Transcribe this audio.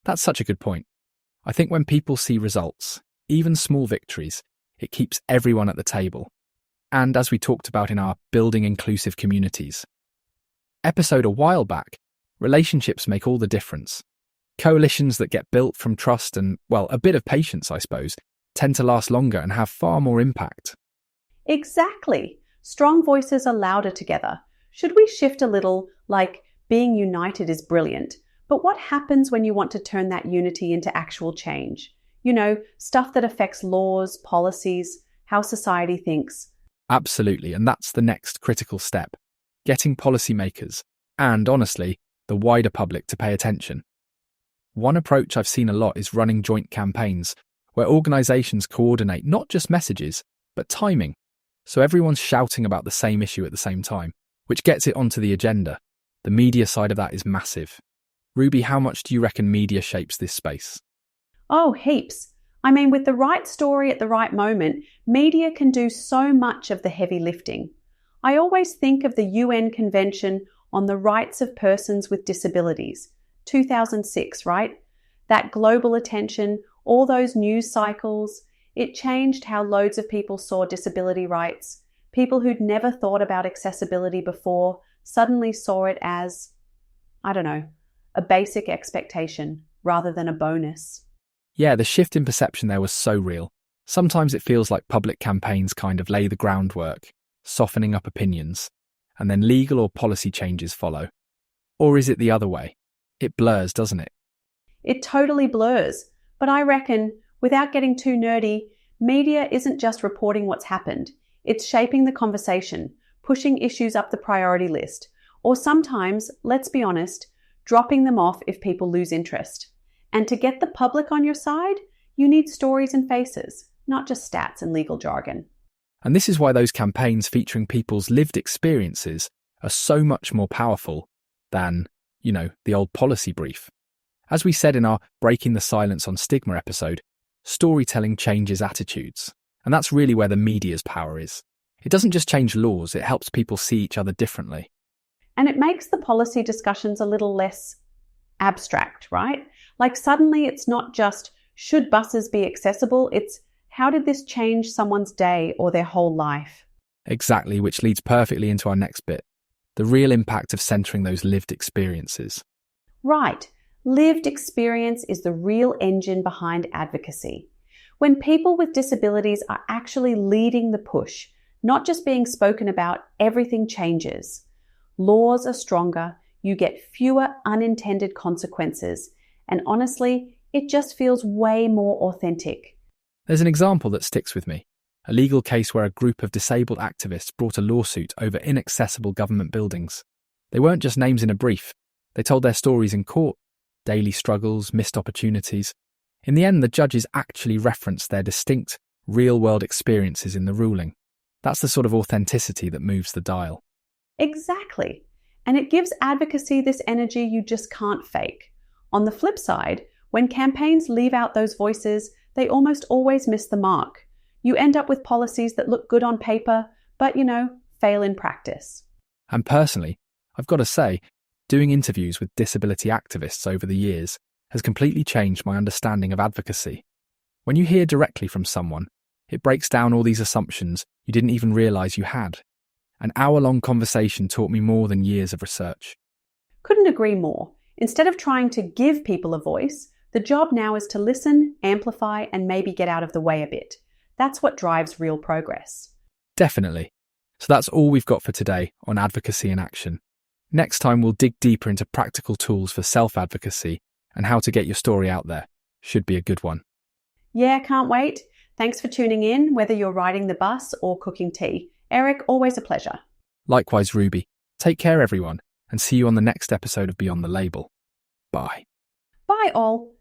That's such a good point. I think when people see results, even small victories, it keeps everyone at the table. And as we talked about in our Building Inclusive Communities episode a while back, relationships make all the difference. Coalitions that get built from trust and, well, a bit of patience, I suppose, tend to last longer and have far more impact. Exactly. Strong voices are louder together. Should we shift a little, like being united is brilliant, but what happens when you want to turn that unity into actual change? You know, stuff that affects laws, policies, how society thinks. Absolutely, and that's the next critical step. Getting policymakers, and honestly, the wider public to pay attention. One approach I've seen a lot is running joint campaigns, where organisations coordinate not just messages, but timing, so everyone's shouting about the same issue at the same time, which gets it onto the agenda. The media side of that is massive. Ruby, how much do you reckon media shapes this space? Oh, heaps. I mean, with the right story at the right moment, media can do so much of the heavy lifting. I always think of the UN Convention on the Rights of Persons with Disabilities, 2006, right? That global attention, all those news cycles, it changed how loads of people saw disability rights. People who'd never thought about accessibility before suddenly saw it as, I don't know, a basic expectation rather than a bonus. Yeah, the shift in perception there was so real. Sometimes it feels like public campaigns kind of lay the groundwork, softening up opinions, and then legal or policy changes follow. Or is it the other way? It blurs, doesn't it? It totally blurs. But I reckon, without getting too nerdy, media isn't just reporting what's happened. It's shaping the conversation, pushing issues up the priority list, or sometimes, let's be honest, dropping them off if people lose interest. And to get the public on your side, you need stories and faces, not just stats and legal jargon. And this is why those campaigns featuring people's lived experiences are so much more powerful than, the old policy brief. As we said in our Breaking the Silence on Stigma episode, storytelling changes attitudes. And that's really where the media's power is. It doesn't just change laws, it helps people see each other differently. And it makes the policy discussions a little less abstract, right? Like suddenly it's not just, should buses be accessible? It's, how did this change someone's day or their whole life? Exactly, which leads perfectly into our next bit, the real impact of centering those lived experiences. Right. Lived experience is the real engine behind advocacy. When people with disabilities are actually leading the push, not just being spoken about, everything changes. Laws are stronger, you get fewer unintended consequences, and honestly, it just feels way more authentic. There's an example that sticks with me. A legal case where a group of disabled activists brought a lawsuit over inaccessible government buildings. They weren't just names in a brief. They told their stories in court, daily struggles, missed opportunities. In the end, the judges actually referenced their distinct, real-world experiences in the ruling. That's the sort of authenticity that moves the dial. Exactly. And it gives advocacy this energy you just can't fake. On the flip side, when campaigns leave out those voices, they almost always miss the mark. You end up with policies that look good on paper, but, fail in practice. And personally, I've got to say, doing interviews with disability activists over the years has completely changed my understanding of advocacy. When you hear directly from someone, it breaks down all these assumptions you didn't even realise you had. An hour-long conversation taught me more than years of research. Couldn't agree more. Instead of trying to give people a voice, the job now is to listen, amplify, and maybe get out of the way a bit. That's what drives real progress. Definitely. So that's all we've got for today on advocacy in action. Next time we'll dig deeper into practical tools for self-advocacy and how to get your story out there. Should be a good one. Yeah, can't wait. Thanks for tuning in, whether you're riding the bus or cooking tea. Eric, always a pleasure. Likewise, Ruby. Take care, everyone, and see you on the next episode of Beyond the Label. Bye. Bye all.